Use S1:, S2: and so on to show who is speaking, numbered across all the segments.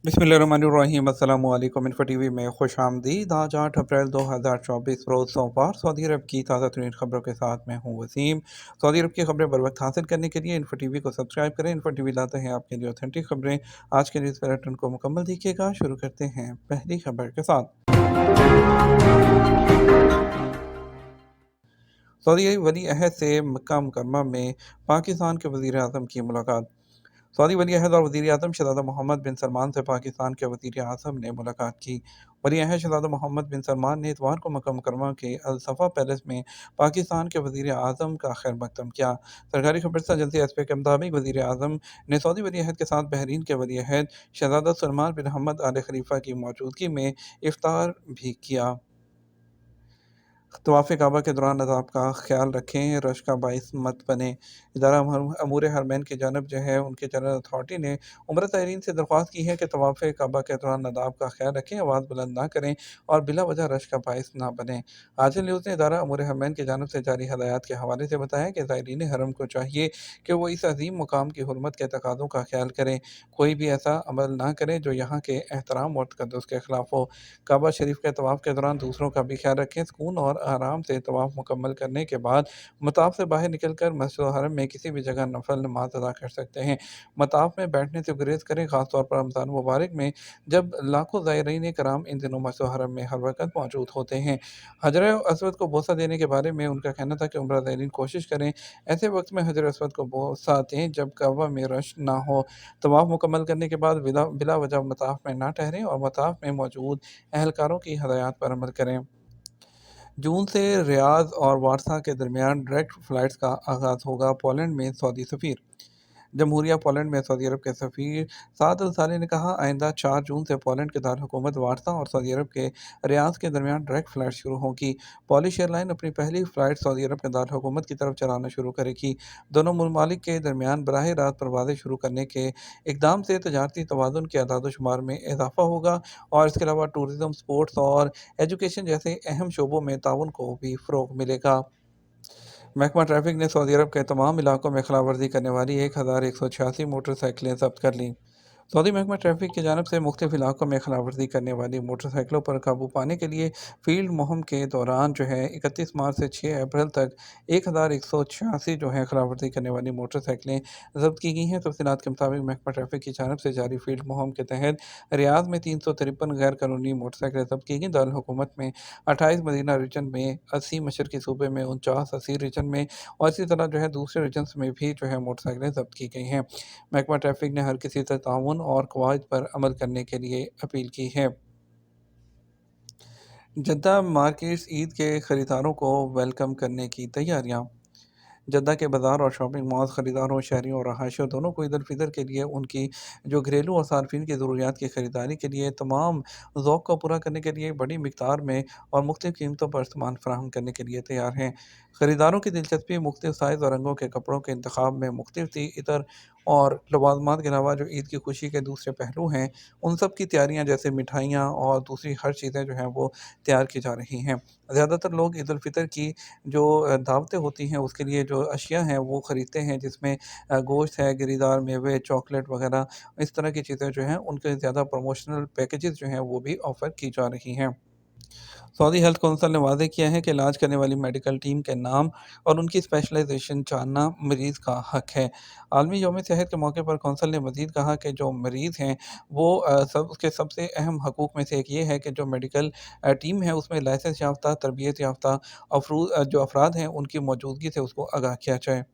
S1: बिस्मिल्लाहिर्रहमानिर्रहीम। अस्सलामु अलैकुम। इन्फो टीवी में खुश आमदीद। आज 8 अप्रैल 2024 रोज़ सोमवार सऊदी अरब की ताज़ा तरीन खबरों के साथ मैं हूँ वसीम। सऊदी अरब की खबरें बर वक्त हासिल करने के लिए इन्फो टीवी को सब्सक्राइब करें। इन्फो टीवी लाते हैं आपके लिए ऑथेंटिक खबरें। आज के न्यूज़ बुलेटिन को मुकम्मल देखिएगा। शुरू करते हैं पहली खबर के साथ। सऊदी वली अहद से मक्का मुकरमा में पाकिस्तान के वज़ीर आज़म की मुलाकात। सऊदी वली अहद और वज़ीर आज़म शहज़ादा मोहम्मद बिन सलमान से पाकिस्तान के वज़ीर आज़म ने मुलाकात की। वली अहद शहज़ादा मोहम्मद बिन सलमान ने इतवार को मक्का मुकरमा के अल सफ़ा पैलेस में पाकिस्तान के वज़ीर आज़म का खैर मकदम किया। सरकारी खबर एजेंसी एसपी के मुताबिक वज़ीर आज़म ने सऊदी वली अहद के साथ बहरीन के वली अहद शहज़ादा सलमान बिन हमद आल खलीफा की मौजूदगी में इफ्तार भी किया। तवाफ़ काबा के दौरान अज़ाब का ख्याल रखें, रश का बाइस मत बने। इदारा अमूर हरमैन की जानब जो है उनके जनरल अथॉरिटी ने उम्र ज़ायरीन से दरख्वास्त की है कि तवाफ़ काबा के दौरान अज़ाब का ख्याल रखें, आवाज़ बुलंद ना करें और बिला वजह रश का बाइस ना बने। आजल न्यूज़ ने इदारा अमूर हरमैन की जानब से जारी हदायत के हवाले से बताया कि ज़ायरीन हरम को चाहिए कि वो इस अजीम मुकाम की हुर्मत के तकाज़ों का ख्याल करें। कोई भी ऐसा अमल ना करे जो यहाँ के एहतराम और तकद्दुस के खिलाफ हो। काबा शरीफ के तवाफ़ के दौरान दूसरों का भी ख्याल रखें। सुकून और आराम से तवाफ़ मुकम्मल करने के बाद मताफ़ से बाहर निकलकर मस्जिद हरम में किसी भी जगह नफल नमाज अदा कर सकते हैं। मताफ़ में बैठने से गुरेज करें, ख़ासतौर पर रमज़ान मुबारक में जब लाखों ज़ायरीन कराम इन दिनों मस्जिद हरम में हर वक्त मौजूद होते हैं। हजर असवद को बोसा देने के बारे में उनका कहना था कि उम्रा ज़ायरीन कोशिश करें ऐसे वक्त में हजर असवद को बोसा दें जब काबा में रश ना हो। तवाफ़ मुकम्मल करने के बाद बिला बिला वजह मताफ़ में ना ठहरें और मताफ़ में मौजूद एहलकारों की हदायत पर अमल करें। जून से रियाद और वारसा के दरमियान डायरेक्ट फ़्लाइट्स का आगाज़ होगा। पोलैंड में सऊदी सफ़ीर। जमहूरिया पोलैंड में सऊदी अरब के सफ़ीर साद अल-साले ने कहा, आइंदा 4 जून से पोलैंड के दारकूमत वारसा और सऊदी अरब के रियाद के दरमियान डायरेक्ट फ़्लाइट शुरू होगी। पॉलिश एयरलाइन अपनी पहली फ़्लाइट सऊदी अरब के दारकूमत की तरफ चलाना शुरू करेगी। दोनों ममालिक के दरमियान बराह रास्त परवाज़ें शुरू करने के इक़दाम से तजारती तवाज़ुन के अदाद-ओ-शुमार में इज़ाफ़ा होगा और इसके अलावा टूरिज़्म, स्पोर्ट्स और एजुकेशन जैसे अहम शोबों में ताउन को भी फ़रोग़ मिलेगा। महकमा ट्रैफ़िक ने सऊदी अरब के तमाम इलाकों में खिलाफवर्जी करने वाली 1186 मोटरसाइकिलें ज़ब्त कर लीं। सऊदी महकमा ट्रैफ़िक की जानब से मुख्तलिफ़ इलाकों में खिलाफवर्जी करने वाली मोटरसाइकिलों पर काबू पाने के लिए फ़ील्ड मुहिम के दौरान जो है 31 मार्च से 6 अप्रैल तक 1186 जो है खिलाफवर्जी करने वाली मोटरसाइकिलें ज़ब्त की गई हैं। तफ़सीलात के मुताबिक महकमा ट्रैफ़िक की जानब से जारी फ़ील्ड मुहिम के तहत रियाद में 353 गैर कानूनी मोटरसाइकिलें ज़ब्त की गईं। दारुल-हुकूमत में 28, मदीना रीजन में 80, मशरक़ी सूबे में 49, असीर रीजन में और इसी तरह जो है दूसरे रीजन्स में भी जो है मोटरसाइकिलें ज़ब्त की गई हैं। महकमा ट्रैफ़िक ने हर किसी से ताउन और कवायद पर अमल करने के लिए अपील की है। जद्दा मार्केट्स ईद के खरीदारों को वेलकम करने की तैयारियां। जद्दा के बाज़ार और शॉपिंग मॉल्स खरीदारों, शहरियों और रहायशियों दोनों को ईद उल फ़ितर के लिए उनकी जो घरेलू और सार्फिन की ज़रूरियात की खरीदारी के लिए तमाम ज़ौक़ को पूरा करने के लिए बड़ी मिक़दार में और मुख्तलिफ़ कीमतों पर सामान फ़राहम करने के लिए तैयार हैं। खरीदारों की दिलचस्पी मुख्तलिफ़ साइज़ और रंगों के कपड़ों के इंतखाब में मुख्तलिफ थी। इतर और लवाज़मात के अलावा जो ईद की खुशी के दूसरे पहलू हैं, उन सब की तैयारियाँ जैसे मिठाइयाँ और दूसरी हर चीज़ें जो हैं वो तैयार की जा रही हैं। ज़्यादातर लोग ईद उल फ़ितर की जो दावतें होती हैं उसके लिए जो अशिया हैं वो ख़रीदते हैं, जिसमें गोश्त है, गिरीदार मेवे, चॉकलेट वग़ैरह इस तरह की चीज़ें जो हैं उनके ज़्यादा प्रमोशनल पैकेजेज़ जो हैं वो भी ऑफ़र की जा रही हैं। सऊदी हेल्थ कौंसल ने वाज़ेह किया है कि इलाज करने वाली मेडिकल टीम के नाम और उनकी स्पेशलाइजेशन जानना मरीज़ का हक है। आलमी यौम सेहत के मौके पर कौंसल ने मज़ीद कहा कि जो मरीज़ हैं वो सब उसके सबसे अहम हकूक़ में से एक ये है कि जो मेडिकल टीम है उसमें लाइसेंस याफ़्ता, तरबियत याफ़्ता जो अफ़राद हैं उनकी मौजूदगी से उसको आगाह किया जाए।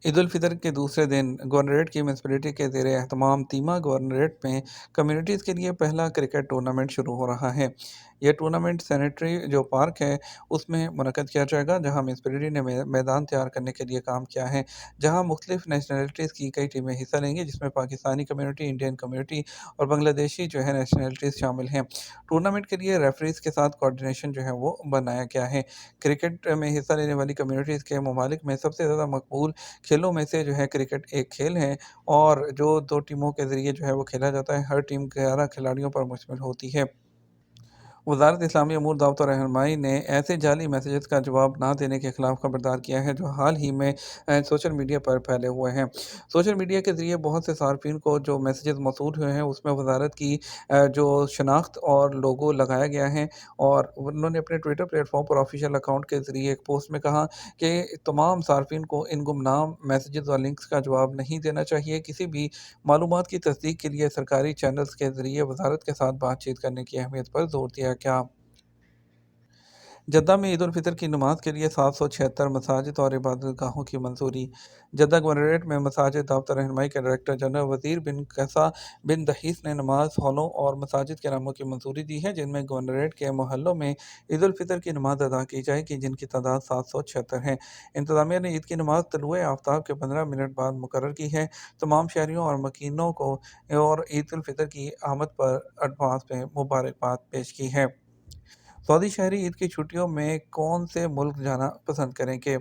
S1: ईद उल फ़ितर के दूसरे दिन गवर्नरेट की म्यूनसिपैलिटी के ज़ेर एहतमाम तीमा गवर्नरेट में कम्युनिटीज़ के लिए पहला क्रिकेट टूर्नामेंट शुरू हो रहा है। यह टूर्नामेंट सैनिटरी जो पार्क है उसमें मुनक़्क़द किया जाएगा, जहाँ म्यूनसिपैलिटी ने मैदान तैयार करने के लिए काम किया है, जहाँ मुख्तलिफ़ नेशनैलिटीज़ की कई टीमें हिस्सा लेंगी, जिसमें पाकिस्तानी कम्युनिटी, इंडियन कम्युनिटी और बांग्लादेशी जो है नेशनैलिटीज़ शामिल हैं। टूर्नामेंट के लिए रेफरीज़ के साथ कोऑर्डिनेशन जो है वो बनाया गया है। क्रिकेट में हिस्सा लेने वाली कम्युनिटीज़ के ममालिक में सबसे ज़्यादा मकबूल खेलों में से जो है क्रिकेट एक खेल है और जो 2 टीमों के ज़रिए जो है वो खेला जाता है। हर टीम 11 खिलाड़ियों पर मुश्तमिल होती है। वजारत इस्लामी अमूर दावत और रहनुमाई ने ऐसे जाली मैसेजेस का जवाब ना देने के खिलाफ खबरदार किया है जो हाल ही में सोशल मीडिया पर फैले हुए हैं। सोशल मीडिया के ज़रिए बहुत से सार्फिन को जो मैसेजेस मौसूल हुए हैं उसमें वजारत की जो शनाख्त और लोगो लगाया गया है, और उन्होंने अपने ट्विटर प्लेटफॉर्म पर ऑफिशियल अकाउंट के ज़रिए एक पोस्ट में कहा कि तमाम सार्फिन को इन गुमनाम मैसेजेस और लिंक्स का जवाब नहीं देना चाहिए। किसी भी मालूमात की तस्दीक के लिए सरकारी चैनल्स के ज़रिए वजारत के साथ बातचीत करने की अहमियत पर जोर दिया गया। जद्दा में ईद उल फितर की नमाज के लिए 776 मसाजिद और इबादत गाहों की मंजूरी। जद्दा गवर्नरेट में मसाजिद दावत रहनुमाई के डायरेक्टर जनरल वजीर बिन कैसा बिन दहीस ने नमाज हॉलों और मसाजिद के नामों की मंजूरी दी है जिनमें गवर्नरेट के मोहल्लों में ईद उल फितर की नमाज अदा की जाएगी, जिनकी तादाद 776 है। इंतजामिया ने ईद की नमाज तलुए आफ्ताब के 15 मिनट बाद मुकर्रर की है। तमाम शहरियों और मकीनों को और ईद उल फितर की आमद पर एडवांस में मुबारकबाद पेश की है। सऊदी शहरी ईद की छुट्टियों में कौन से मुल्क जाना पसंद करेंगे?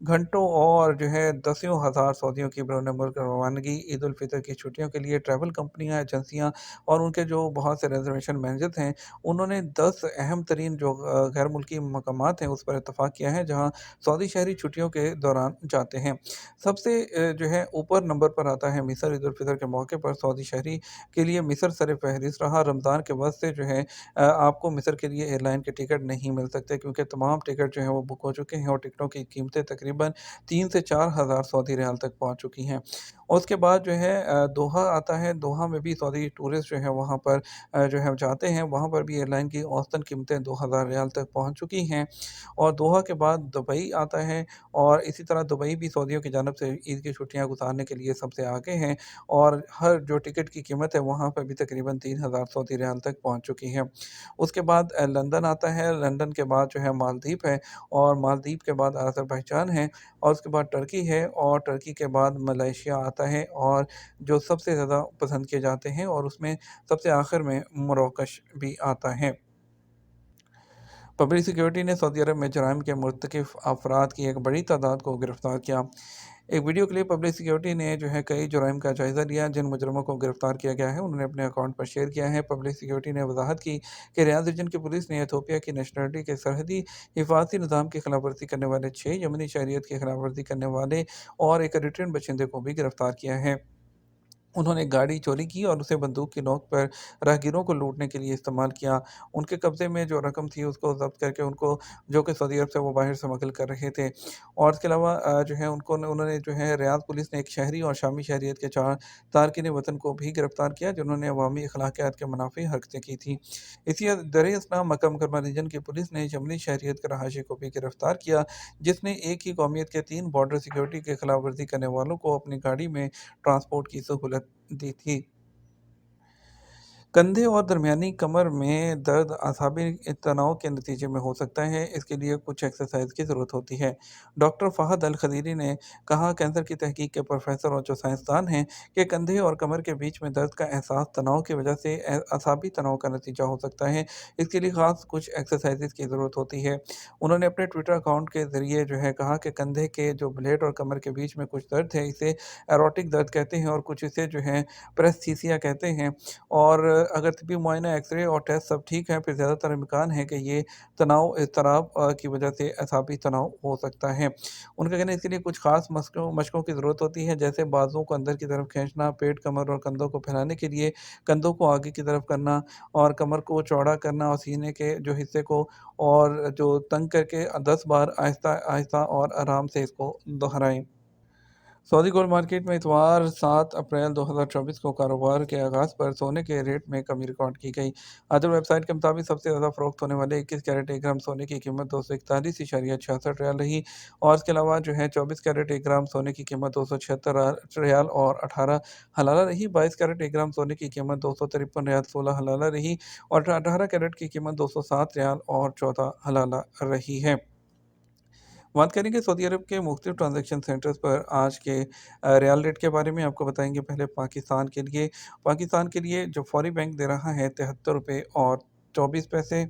S1: घंटों और जो है दसियों हज़ार सऊदियों की बैरून मुल्क रवानगी ईद उल फितर की छुट्टियों के लिए ट्रैवल कंपनियां, एजेंसियां और उनके जो बहुत से रिजर्वेशन मैनेजर्स हैं, उन्होंने 10 अहम तरीन जो गैर मुल्की मकामात हैं उस पर इतफाक़ किया है जहां सऊदी शहरी छुट्टियों के दौरान जाते हैं। सबसे जो है ऊपर नंबर पर आता है मिस्र। ईद उल फितर के मौके पर सऊदी शहरी के लिए मिस्र सर फहरिस्त रहा। रमज़ान के वक्त से जो है आपको मिस्र के लिए एयरलाइन के टिकट नहीं मिल सकते क्योंकि तमाम टिकट जो हैं वो बुक हो चुके हैं और टिकटों की कीमतें तकरीबन 3 से 4 हज़ार सऊदी रियाल तक पहुँच चुकी हैं। और उसके बाद जो है दोहा आता है। दोहा में भी सऊदी टूरिस्ट जो है वहाँ पर जो है जाते हैं, वहाँ पर भी एयरलाइन की औसतन कीमतें 2000 रियाल तक पहुँच चुकी हैं। और दोहा के बाद दुबई आता है, और इसी तरह दुबई भी सऊदियों की जानब से ईद की छुट्टियाँ गुज़ारने के लिए सबसे आगे हैं, और हर जो टिकट की कीमत है वहाँ पर भी तकरीबन 3000 सऊदी रियाल तक पहुँच चुकी है। उसके बाद लंदन आता है। लंदन के बाद जो है मालदीव है, और मालदीव के बाद अज़रबैजान है, और उसके बाद टर्की है, और टर्की के बाद मलेशिया आता है, और जो सबसे ज़्यादा पसंद किए जाते हैं और उसमें सबसे आखिर में मोरक्कश भी आता है। पब्लिक सिक्योरिटी ने सऊदी अरब में जराइम के मुर्तकिफ अफराद की एक बड़ी तादाद को गिरफ्तार किया। एक वीडियो क्लिप पब्लिक सिक्योरिटी ने जो है कई जुराइम का जायज़ा लिया जिन मुजरमों को गिरफ्तार किया गया है, उन्होंने अपने अकाउंट पर शेयर किया है। पब्लिक सिक्योरिटी ने वजाहत की कि रियाद रीजन की पुलिस ने एथोपिया की नेशनलिटी के सरहदी हिफाजती निज़ाम की खिलाफ वर्जी करने वाले 6 यमनी शहरियत की खिलाफ वर्जी करने वाले और एक रिटर्न बशिंदे को भी गिरफ्तार किया है। उन्होंने गाड़ी चोरी की और उसे बंदूक की नोक पर राहगीरों को लूटने के लिए इस्तेमाल किया। उनके कब्ज़े में जो रकम थी उसको ज़ब्त करके उनको, जो कि सऊदी अरब से वो बाहर स्मगल कर रहे थे। और इसके अलावा जो है उन्होंने जो है रियाद पुलिस ने एक शहरी और शामी शहरियत के 4 तारकिन वतन को भी गिरफ्तार किया जिन्होंने अवामी अखलाकियात के मुनाफी हरकतें की थी। इसी दर असना मक्का मुकरमा रीजन की पुलिस ने यमनी शहरियत के रहायशी को भी गिरफ्तार किया जिसने एक ही कौमियत के 3 बॉर्डर सिक्योरिटी की खिलाफ वर्जी करने वालों को अपनी गाड़ी में ट्रांसपोर्ट की सहूलत दी थी। कंधे और दरमियानी कमर में दर्द असाबी तनाव के नतीजे में हो सकता है। इसके लिए कुछ एक्सरसाइज की ज़रूरत होती है। डॉक्टर फ़हद अल खदीरी ने कहा, कैंसर की तहकीक के प्रोफेसर और जो साइंसदान हैं, कि कंधे और कमर के बीच में दर्द का एहसास तनाव की वजह से असाबी तनाव का नतीजा हो सकता है। इसके लिए ख़ास कुछ एक्सरसाइज़ की ज़रूरत होती है। उन्होंने अपने ट्विटर अकाउंट के ज़रिए जो है कहा कि कंधे के जो ब्लेड और कमर के बीच में कुछ दर्द है, इसे एरोटिक दर्द कहते हैं और कुछ इसे जो है प्रेस्थीसिया कहते हैं। और अगर तिब्बी मुआयना, एक्स-रे और टेस्ट सब ठीक है, फिर ज़्यादातर इम्कान है कि ये तनाव इज़्तिराब की वजह से असाबी तनाव हो सकता है। उनका कहना है इसके लिए कुछ ख़ास मशकों की ज़रूरत होती है, जैसे बाजुओं को अंदर की तरफ खींचना, पेट, कमर और कंधों को फैलाने के लिए कंधों को आगे की तरफ करना, और कमर को चौड़ा करना, और सीने के जो हिस्से को और जो तंग करके 10 बार आहिस्ता-आहिस्ता और आराम से इसको दोहराएँ। सऊदी गोल्ड मार्केट में इतवार 7 अप्रैल 2024 को कारोबार के आगाज़ पर सोने के रेट में कमी रिकॉर्ड की गई। अदर वेबसाइट के मुताबिक सबसे ज़्यादा फ़रोख्त होने वाले 21 कैरेट 1 ग्राम सोने की कीमत 241.66 रियाल रही, और इसके अलावा जो है 24 कैरेट 1 ग्राम सोने की कीमत 276 रियाल और 18 हलाला रही। 22 कैरेट 1 ग्राम सोने की कीमत 253 रियाल 16 हलाला रही, और 18 कैरेट की कीमत 207 रियाल और 14 हलाला रही है। बात करेंगे सऊदी अरब के मुख्तलिफ ट्रांज़ैक्शन सेंटर्स पर आज के रियाल रेट के बारे में। आपको बताएँगे पहले पाकिस्तान के लिए जो फ़ौरी बैंक दे रहा है 73 रुपए और 24 पैसे।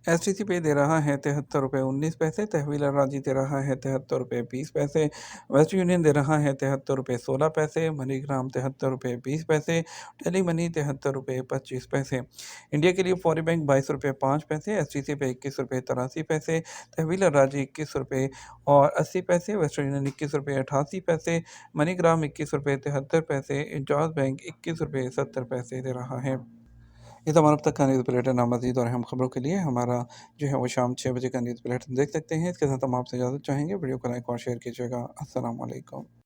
S1: एसटीसी पे दे रहा है ₹73.19, तहवील राजी दे रहा है ₹73.20, वेस्ट यूनियन दे रहा है ₹73.16, मनीग्राम ₹73.20, टेली मनी ₹73.25। इंडिया के लिए फौरी बैंक ₹22.05, एसटीसी पे ₹21.83, तहवील राजी ₹21 और 80 पैसे, वेस्टर्न यूनियन ₹21.88, मनीग्राम ₹21.73, इंजाज बैंक ₹21.70 दे रहा है। ये तो हमारा अब तक का न्यूज़ बुलेटिन नामज़ीद और अहम खबरों के लिए हमारा जो है वो शाम 6 बजे का न्यूज़ बुलेटिन देख सकते हैं। इसके साथ हम आपसे इजाज़त चाहेंगे। वीडियो को लाइक और शेयर कीजिएगा। अस्सलाम वालेकुम।